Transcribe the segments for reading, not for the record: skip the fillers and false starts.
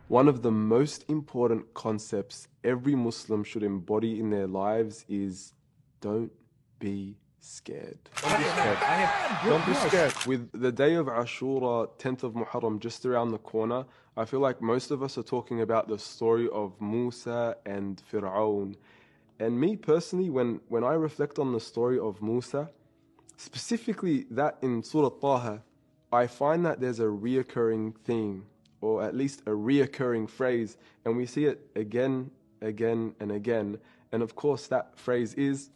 One of the most important concepts every Muslim should embody in their lives is don't be scared. Don't be scared. Don't be scared. With the day of Ashura, 10th of Muharram, just around the corner, I feel like most of us are talking about the story of Musa and Fir'aun. And me personally, when I reflect on the story of Musa, specifically that in Surah Taha, I find that there's a reoccurring theme, or at least a reoccurring phrase, and we see it again, again, and again. And of course, that phrase is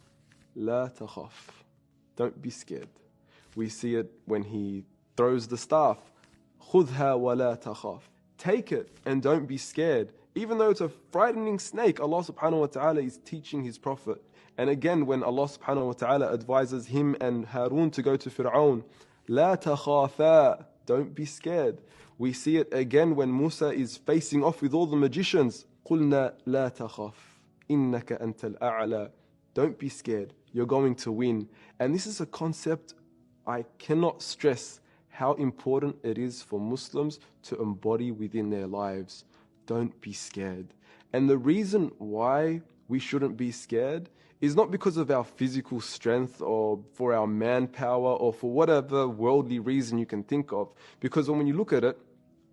La takhaf. Don't be scared. We see it when he throws the staff. Khudha wa la takhaf. Take it and don't be scared. Even though it's a frightening snake, Allah subhanahu wa ta'ala is teaching His Prophet. And again, when Allah subhanahu wa ta'ala advises him and Harun to go to Fir'aun, La takhafa. Don't be scared. We see it again when Musa is facing off with all the magicians. قُلْنَا لَا تَخَافْ إِنَّكَ أَنْتَ الْأَعْلَى. Don't be scared. You're going to win. And this is a concept I cannot stress how important it is for Muslims to embody within their lives. Don't be scared. And the reason why we shouldn't be scared is not because of our physical strength or for our manpower or for whatever worldly reason you can think of. Because when you look at it,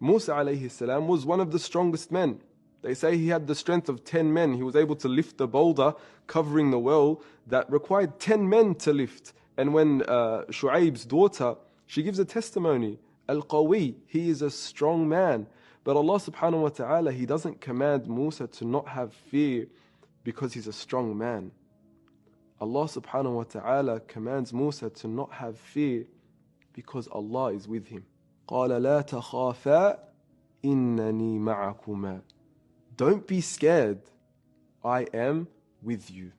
Musa alayhi salam was one of the strongest men. They say he had the strength of 10 men. He was able to lift the boulder covering the well that required 10 men to lift. And when Shu'aib's daughter, she gives a testimony, Al-Qawi, he is a strong man. But Allah subhanahu wa ta'ala, He doesn't command Musa to not have fear because he's a strong man. Allah subhanahu wa ta'ala commands Musa to not have fear because Allah is with him. قَالَ لَا تَخَافَا إِنَّنِي مَعَكُمَا. Don't be scared, I am with you.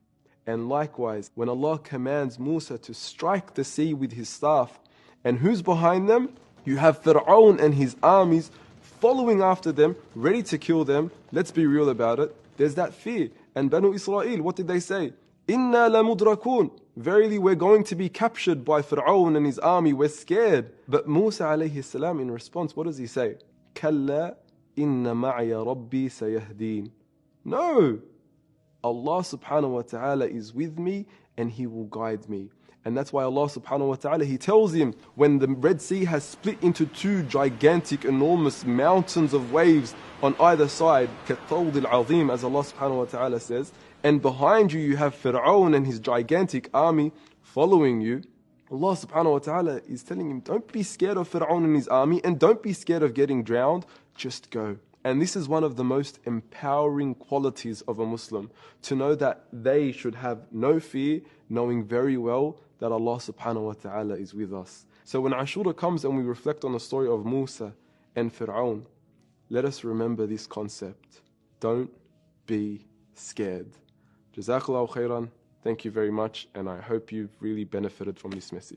And likewise, when Allah commands Musa to strike the sea with his staff, and who's behind them? You have Fir'aun and his armies following after them, ready to kill them. Let's be real about it. There's that fear. And Banu Israel, what did they say? Inna lamudrakun. Verily we're going to be captured by Fir'aun and his army. We're scared. But Musa alayhi salam in response, what does he say? Kalla inna ma'ya rabbi sayahdeen. No. Allah subhanahu wa ta'ala is with me and He will guide me. And that's why Allah subhanahu wa ta'ala, He tells him when the Red Sea has split into two gigantic, enormous mountains of waves on either side, كَالطَّوْضِ الْعَظِيمِ, as Allah subhanahu wa ta'ala says, and behind you have Fir'aun and his gigantic army following you, Allah subhanahu wa ta'ala is telling him, don't be scared of Fir'aun and his army, and don't be scared of getting drowned, just go. And this is one of the most empowering qualities of a Muslim, to know that they should have no fear, knowing very well that Allah subhanahu wa ta'ala is with us. So when Ashura comes and we reflect on the story of Musa and Fir'aun, let us remember this concept. Don't be scared. Jazakallahu khairan. Thank you very much, and I hope you've really benefited from this message.